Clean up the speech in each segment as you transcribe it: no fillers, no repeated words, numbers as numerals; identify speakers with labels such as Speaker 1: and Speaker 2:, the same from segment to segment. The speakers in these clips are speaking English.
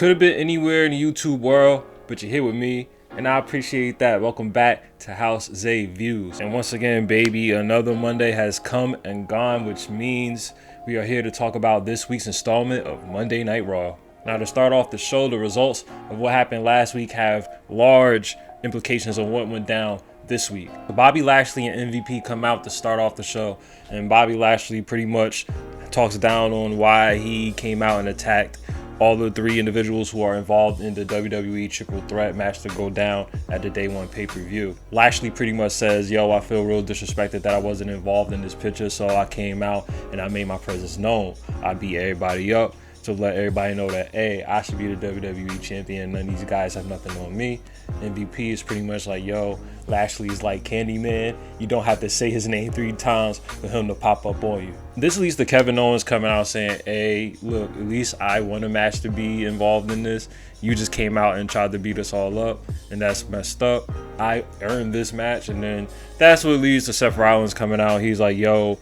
Speaker 1: Could have been anywhere in the YouTube world, but you're here with me, and I appreciate that. Welcome back to House Zay Views. And once again, baby, another Monday has come and gone, which means we are here to talk about this week's installment of Monday Night Raw. Now, to start off the show, the results of what happened last week have large implications on what went down this week. Bobby Lashley and MVP come out to start off the show, and Bobby Lashley pretty much talks down on why he came out and attacked all the three individuals who are involved in the WWE Triple Threat match to go down at the Day 1 pay-per-view. Lashley pretty much says, yo, I feel real disrespected that I wasn't involved in this picture, so I came out and I made my presence known. I beat everybody up to let everybody know that, hey, I should be the WWE champion. None of these guys have nothing on me. MVP is pretty much like, yo, Lashley's like Candyman. You don't have to say his name 3 times for him to pop up on you. This leads to Kevin Owens coming out saying, hey, look, at least I won a match to be involved in this. You just came out and tried to beat us all up, and that's messed up. I earned this match. And then that's what leads to Seth Rollins coming out. He's like, yo,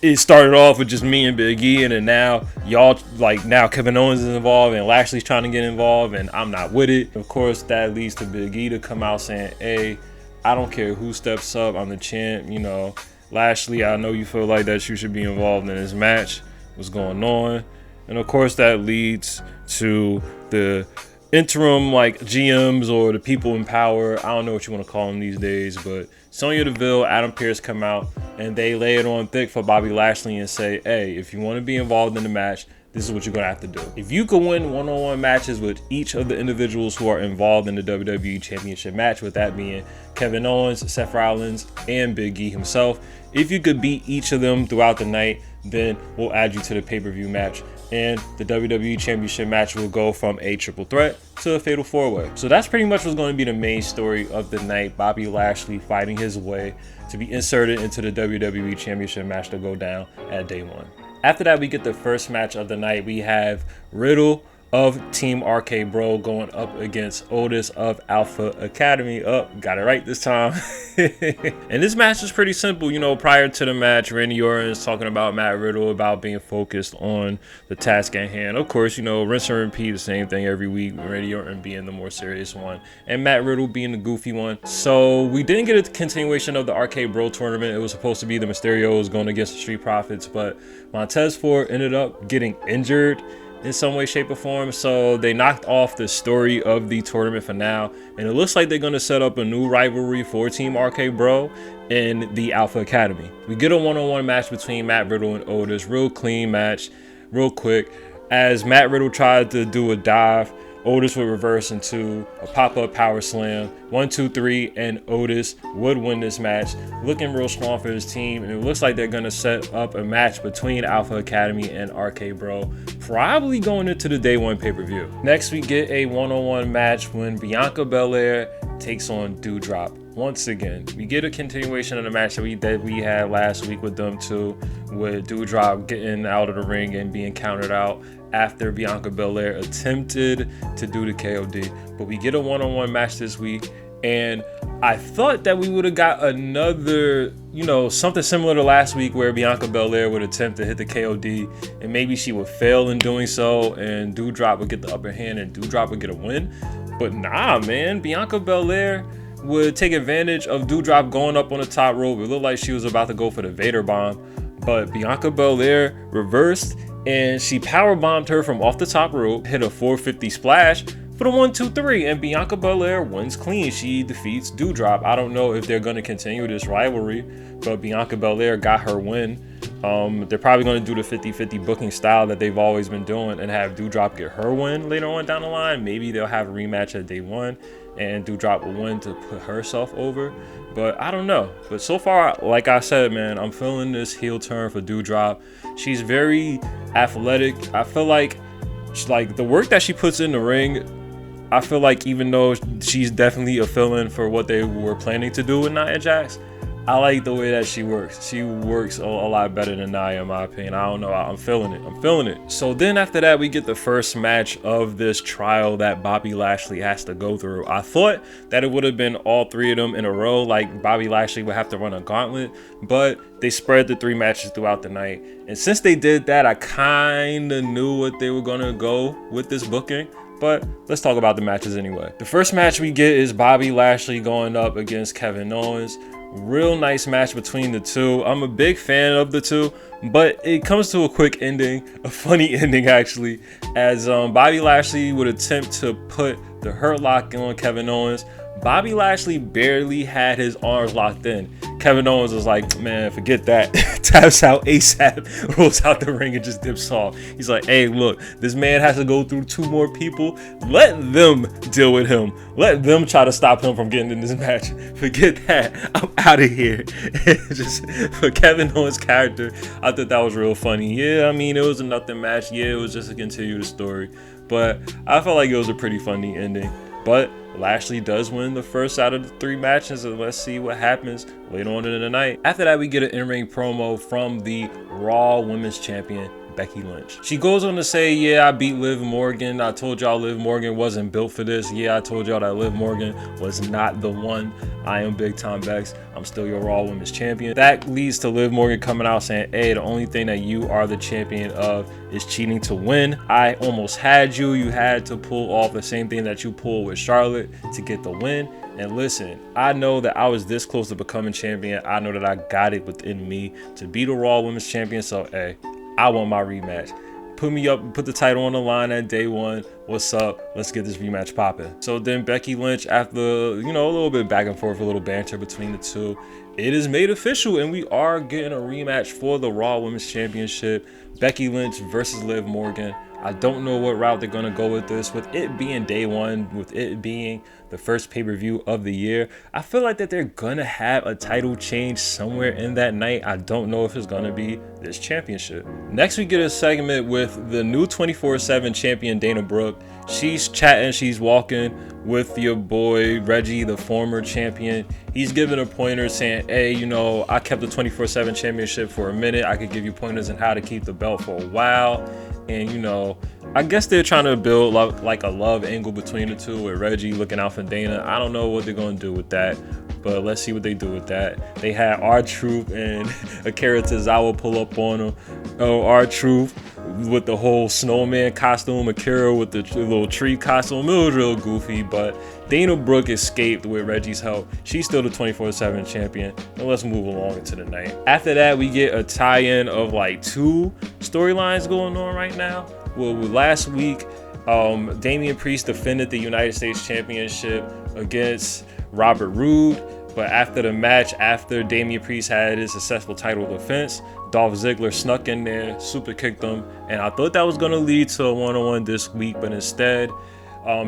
Speaker 1: it started off with just me and Big E, and then now now Kevin Owens is involved and Lashley's trying to get involved, and I'm not with it. Of course, that leads to Big E to come out saying, hey, I don't care who steps up, I'm the champ. You know, Lashley, I know you feel like that you should be involved in this match. What's going on? And of course, that leads to the interim GMs or the people in power. I don't know what you want to call them these days, but Sonya Deville, Adam Pearce come out and they lay it on thick for Bobby Lashley and say, hey, if you want to be involved in the match, this is what you're going to have to do. If you could win one-on-one matches with each of the individuals who are involved in the WWE Championship match, with that being Kevin Owens, Seth Rollins, and Big E himself, if you could beat each of them throughout the night, then we'll add you to the pay-per-view match. And the WWE Championship match will go from a triple threat to a fatal 4-way. So that's pretty much what's going to be the main story of the night. Bobby Lashley fighting his way to be inserted into the WWE Championship match to go down at Day 1. After that, we get the first match of the night. We have Riddle of Team RK Bro going up against Otis of Alpha Academy. Got it right this time. And this match is pretty simple. You know, prior to the match, Randy Orton is talking about Matt Riddle about being focused on the task at hand. Of course, you know, rinse and repeat the same thing every week, Randy Orton being the more serious one and Matt Riddle being the goofy one. So we didn't get a continuation of the RK Bro tournament. It was supposed to be the Mysterios going against the Street Profits, but Montez Ford ended up getting injured in some way, shape, or form, so they knocked off the story of the tournament for now, and it looks like they're going to set up a new rivalry for Team RK Bro in the Alpha Academy. We get a one-on-one match between Matt Riddle and Otis, real clean match, real quick. As Matt Riddle tried to do a dive, Otis would reverse into a pop-up power slam, 1, 2, 3, and Otis would win this match, looking real strong for his team. And it looks like they're gonna set up a match between Alpha Academy and RK Bro, probably going into the Day 1 pay-per-view. Next, we get a one-on-one match when Bianca Belair takes on Doudrop. Once again, we get a continuation of the match that we had last week with them two, with Doudrop getting out of the ring and being counted out after Bianca Belair attempted to do the KOD. But we get a one-on-one match this week, and I thought that we would have got another, you know, something similar to last week where Bianca Belair would attempt to hit the KOD and maybe she would fail in doing so and Doudrop would get the upper hand and Doudrop would get a win. But nah, man, Bianca Belair would take advantage of Doudrop going up on the top rope. It looked like she was about to go for the Vader bomb, but Bianca Belair reversed and she power bombed her from off the top rope, hit a 450 splash for the 1, 2, 3, and Bianca Belair wins clean. She defeats Doudrop. I don't know if they're going to continue this rivalry, but Bianca Belair got her win. They're probably going to do the 50-50 booking style that they've always been doing and have Doudrop get her win later on down the line. Maybe they'll have a rematch at Day 1 and Doudrop will win to put herself over, but I don't know. But so far, like I said, man, I'm feeling this heel turn for Doudrop. She's very athletic. I feel like the work that she puts in the ring, I feel like even though she's definitely a fill-in for what they were planning to do with Nia Jax, I like the way that she works. She works a lot better than Nia, in my opinion. I don't know. I'm feeling it. I'm feeling it. So then after that, we get the first match of this trial that Bobby Lashley has to go through. I thought that it would have been all 3 of them in a row, like Bobby Lashley would have to run a gauntlet, but they spread the 3 matches throughout the night. And since they did that, I kind of knew what they were going to go with this booking. But let's talk about the matches anyway. The first match we get is Bobby Lashley going up against Kevin Owens. Real nice match between the two. I'm a big fan of the two, but it comes to a quick ending, a funny ending actually, as Bobby Lashley would attempt to put the Hurt Lock on Kevin Owens. Bobby Lashley barely had his arms locked in. Kevin Owens was like, man, forget that. Taps out ASAP, rolls out the ring and just dips off. He's like, hey, look, this man has to go through 2 more people. Let them deal with him. Let them try to stop him from getting in this match. Forget that. I'm out of here. Just for Kevin Owens' character, I thought that was real funny. Yeah, I mean, it was a nothing match. Yeah, it was just to continue the story. But I felt like it was a pretty funny ending. But Lashley does win the first out of the 3 matches, and let's see what happens later on in the night. After that, we get an in-ring promo from the Raw Women's Champion, Becky Lynch. She goes on to say, yeah, I beat Liv Morgan. I told y'all Liv Morgan wasn't built for this. Yeah, I told y'all that Liv Morgan was not the one. I am Big Time Bex. I'm still your Raw Women's Champion. That leads to Liv Morgan coming out saying, hey, the only thing that you are the champion of is cheating to win. I almost had you. You had to pull off the same thing that you pulled with Charlotte to get the win. And listen, I know that I was this close to becoming champion. I know that I got it within me to be the Raw Women's Champion. So, hey, I want my rematch. Put me up, put the title on the line at day 1. What's up? Let's get this rematch popping. So then Becky Lynch, after, a little bit back and forth, a little banter between the two, it is made official and we are getting a rematch for the Raw Women's Championship. Becky Lynch versus Liv Morgan. I don't know what route they're going to go with this. With it being day 1, with it being the first pay-per-view of the year, I feel like that they're going to have a title change somewhere in that night. I don't know if it's going to be this championship. Next, we get a segment with the new 24/7 champion, Dana Brooke. She's chatting, she's walking with your boy, Reggie, the former champion. He's giving her pointers saying, hey, I kept the 24/7 championship for a minute. I could give you pointers on how to keep the belt for a while. And, I guess they're trying to build like a love angle between the two with Reggie looking out for Dana. I don't know what they're going to do with that, but let's see what they do with that. They had R-Truth and Akira Tozawa pull up on them. R-Truth with the whole snowman costume, Akira with the little tree costume. It was real goofy, but Dana Brooke escaped with Reggie's help. She's still the 24/7 champion. And let's move along into the night. After that, we get a tie-in of like 2 storylines going on right now. Well, last week, Damian Priest defended the United States Championship against Robert Roode. But after the match, after Damian Priest had his successful title defense, Dolph Ziggler snuck in there, super kicked him. And I thought that was going to lead to a one-on-one this week, but instead,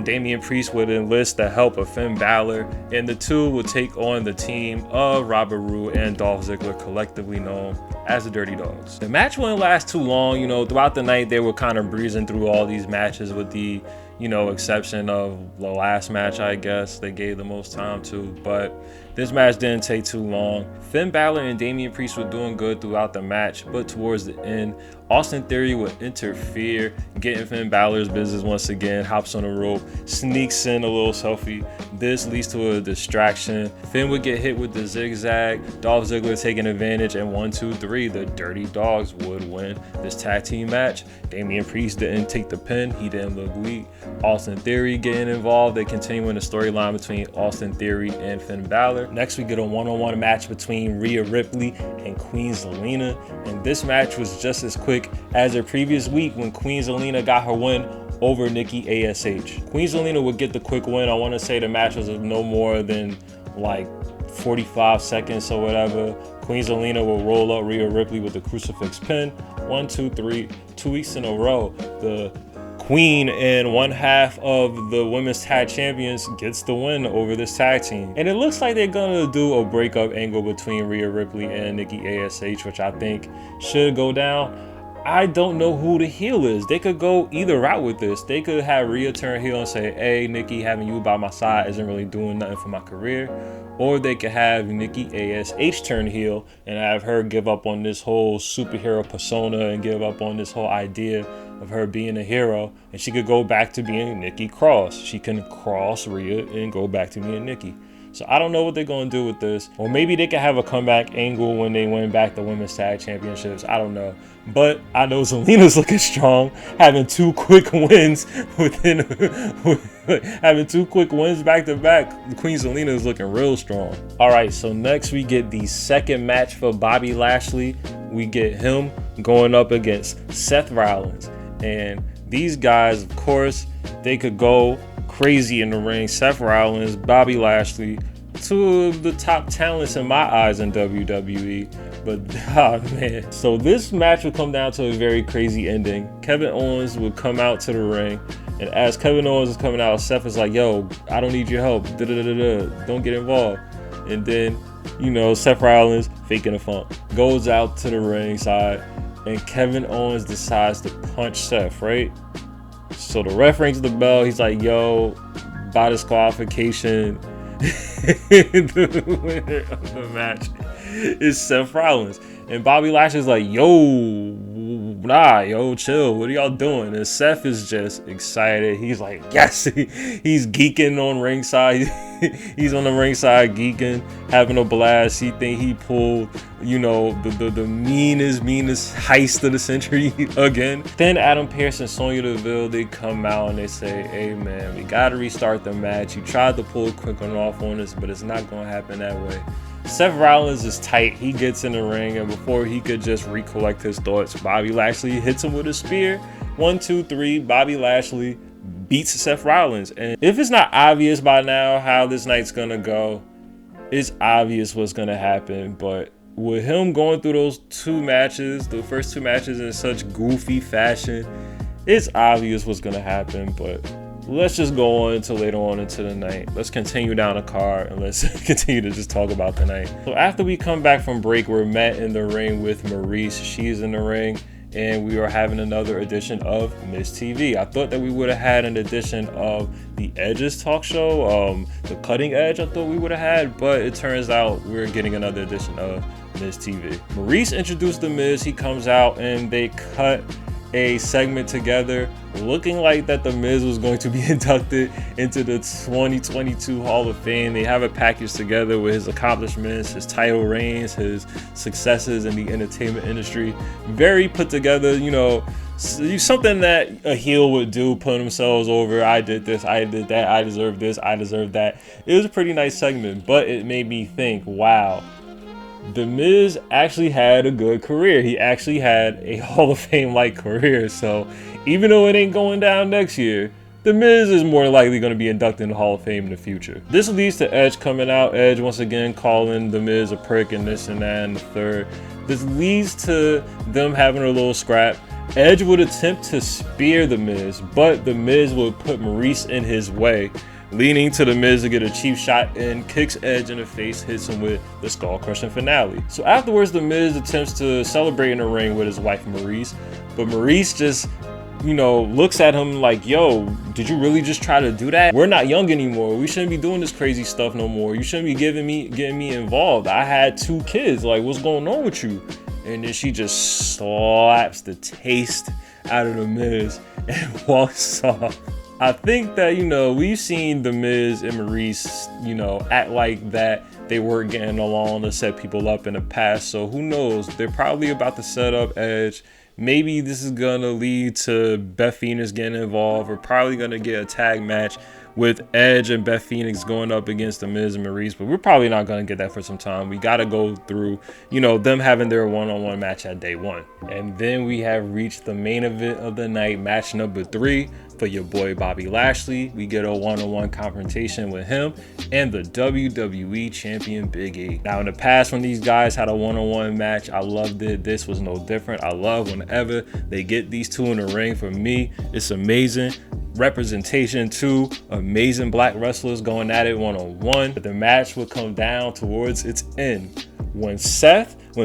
Speaker 1: Damian Priest would enlist the help of Finn Balor, and the two would take on the team of Robert Roode and Dolph Ziggler, collectively known as the Dirty Dogs. The match wouldn't last too long. Throughout the night, they were kind of breezing through all these matches with the, exception of the last match, I guess, they gave the most time to. But this match didn't take too long. Finn Balor and Damian Priest were doing good throughout the match, but towards the end, Austin Theory would interfere, getting Finn Balor's business once again, hops on the rope, sneaks in a little selfie. This leads to a distraction. Finn would get hit with the zigzag, Dolph Ziggler taking advantage, and 1, 2, 3, the Dirty Dogs would win this tag team match. Damian Priest didn't take the pin, he didn't look weak. Austin Theory getting involved, they continuing the storyline between Austin Theory and Finn Balor. Next, we get a one-on-one match between Rhea Ripley and Queen Zelina, and this match was just as quick as the previous week when Queen Zelina got her win over Nikki ASH. Queen Zelina would get the quick win. I want to say the match was no more than like 45 seconds or whatever. Queen Zelina will roll up Rhea Ripley with the crucifix pin. 1, 2, 3, 2 weeks in a row. The Queen and one half of the women's tag champions gets the win over this tag team. And it looks like they're gonna do a breakup angle between Rhea Ripley and Nikki ASH, which I think should go down. I don't know who the heel is. They could go either route with this. They could have Rhea turn heel and say, hey, Nikki, having you by my side isn't really doing nothing for my career. Or they could have Nikki ASH turn heel and have her give up on this whole superhero persona and give up on this whole idea of her being a hero, and she could go back to being Nikki Cross. She can cross Rhea and go back to being Nikki. So I don't know what they're going to do with this. Or maybe they could have a comeback angle when they win back the women's tag championships. I don't know. But I know Zelina's looking strong, having 2 quick wins having 2 quick wins back to back. Queen Zelina is looking real strong. All right, so next we get the second match for Bobby Lashley. We get him going up against Seth Rollins. And these guys, of course, they could go crazy in the ring. Seth Rollins, Bobby Lashley, 2 of the top talents in my eyes in WWE. But oh man, so this match would come down to a very crazy ending. Kevin Owens would come out to the ring, and as Kevin Owens is coming out, Seth is like, yo, I don't need your help, don't get involved. And then, you know, Seth Rollins, faking the funk, goes out to the ringside, and Kevin Owens decides to punch Seth, right? So the ref rings the bell. He's like, yo, by disqualification, the winner of the match is Seth Rollins. And Bobby Lashley's like, yo, chill. What are y'all doing? And Seth is just excited. He's like, yes. He's geeking on ringside. He's on the ringside geeking, having a blast. He think he pulled, you know, the meanest heist of the century again. Then Adam Pearce and Sonya Deville, they come out and they say, hey man, we gotta restart the match. You tried to pull a quick one off on us, but it's not gonna happen that way. Seth Rollins is tight. He gets in the ring, and before he could just recollect his thoughts, Bobby Lashley hits him with a spear. 1, 2, 3. Bobby Lashley beats Seth Rollins. And if it's not obvious by now how this night's gonna go, it's obvious what's gonna happen. But with him going through those 2 matches, the first 2 matches in such goofy fashion, it's obvious what's gonna happen. But let's just go on to later on into the night. Let's continue down the card and let's continue to just talk about the night. So after we come back from break, we're met in the ring with Maurice. She's in the ring, and we are having another edition of Miss TV. I thought that we would have had an edition of the Edge's talk show, the Cutting Edge. I thought we would have had, but it turns out we're getting another edition of Miss TV. Maurice introduced the Miz. He comes out and they cut a segment together looking like that the Miz was going to be inducted into the 2022 Hall of Fame. They have a package together with his accomplishments, his title reigns, his successes in the entertainment industry. Very put together, you know, something that a heel would do, put themselves over. I did this, I did that, I deserve this, I deserve that. It was a pretty nice segment, but it made me think, wow, The Miz actually had a good career. He actually had a Hall of Fame-like career. So even though it ain't going down next year, The Miz is more likely going to be inducted in the Hall of Fame in the future. This leads to Edge coming out. Edge once again calling The Miz a prick and this and that and the third. This leads to them having a little scrap. Edge would attempt to spear The Miz, but The Miz would put Maurice in his way, leading to The Miz to get a cheap shot in, kicks Edge in the face, hits him with the skull-crushing finale. So afterwards, The Miz attempts to celebrate in the ring with his wife Maurice, but Maurice just, you know, looks at him like, yo, did you really just try to do that? We're not young anymore. We shouldn't be doing this crazy stuff no more. You shouldn't be getting me involved. I had 2 kids. Like, what's going on with you? And then she just slaps the taste out of The Miz and walks off. I think that, you know, we've seen The Miz and Maurice, you know, act like that they weren't getting along to set people up in the past. So who knows? They're probably about to set up Edge. Maybe this is going to lead to Beth Phoenix getting involved. We're probably going to get a tag match with Edge and Beth Phoenix going up against The Miz and Maurice, but we're probably not going to get that for some time. We got to go through, you know, them having their one-on-one match at day 1. And then we have reached the main event of the night, match number 3 for your boy Bobby Lashley. We get a one-on-one confrontation with him and the WWE champion Big E. Now in the past, when these guys had a one-on-one match, I loved it. This was no different. I love whenever they get these 2 in the ring. For me, it's amazing. Representation, 2 amazing black wrestlers going at it one-on-one. But the match would come down towards its end when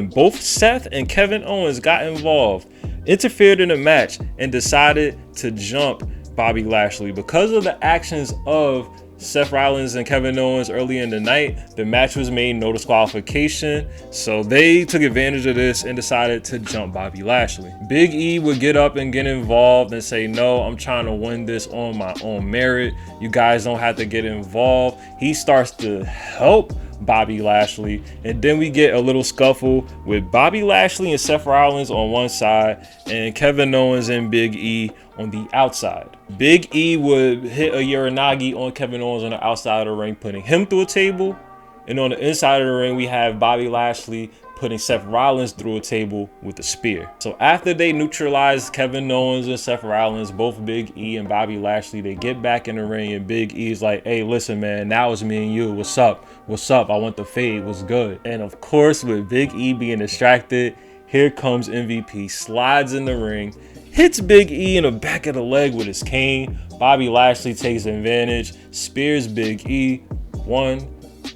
Speaker 1: both Seth and Kevin Owens got involved, interfered in the match, and decided to jump Bobby Lashley because of the actions of Seth Rollins and Kevin Owens early in the night. The match was made no disqualification, so they took advantage of this and decided to jump Bobby Lashley. Big E would get up and get involved and say, no, I'm trying to win this on my own merit. You guys don't have to get involved. He starts to help Bobby Lashley, and then we get a little scuffle with Bobby Lashley and Seth Rollins on one side and Kevin Owens and Big E on the outside. Big E would hit a Uranagi on Kevin Owens on the outside of the ring, putting him through a table, and on the inside of the ring we have Bobby Lashley putting Seth Rollins through a table with a spear. So after they neutralize Kevin Owens and Seth Rollins, both Big E and Bobby Lashley, they get back in the ring, and Big E's like, hey, listen, man, now it's me and you. What's up? What's up? I want the fade. What's good? And of course, with Big E being distracted, here comes MVP, slides in the ring, hits Big E in the back of the leg with his cane. Bobby Lashley takes advantage, spears Big E. 1,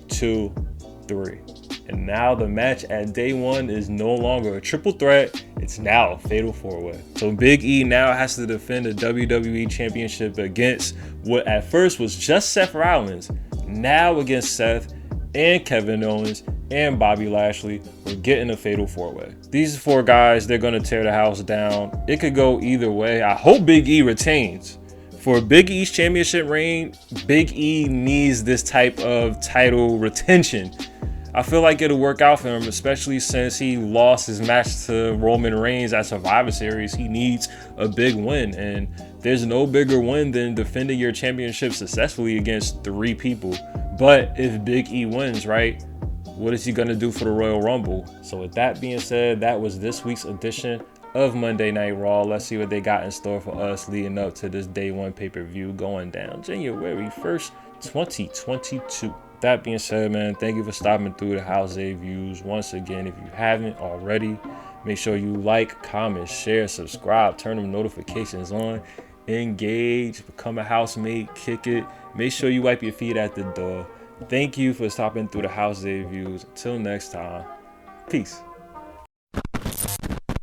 Speaker 1: 2, 3. And now the match at day one is no longer a triple threat. It's now a fatal four-way. So Big E now has to defend the WWE Championship against what at first was just Seth Rollins. Now against Seth and Kevin Owens and Bobby Lashley, we're getting a fatal four-way. These four guys, they're going to tear the house down. It could go either way. I hope Big E retains. For Big E's championship reign, Big E needs this type of title retention. I feel like it'll work out for him, especially since he lost his match to Roman Reigns at Survivor Series. He needs a big win, and there's no bigger win than defending your championship successfully against 3 people. But if Big E wins, right, what is he going to do for the Royal Rumble? So with that being said, that was this week's edition of Monday Night Raw. Let's see what they got in store for us leading up to this day one pay-per-view going down January 1st, 2022. That being said, man, thank you for stopping through the House A Views. Once again, if you haven't already, make sure you like, comment, share, subscribe, turn them notifications on, engage, become a housemate, kick it. Make sure you wipe your feet at the door. Thank you for stopping through the House A Views. Until next time, peace.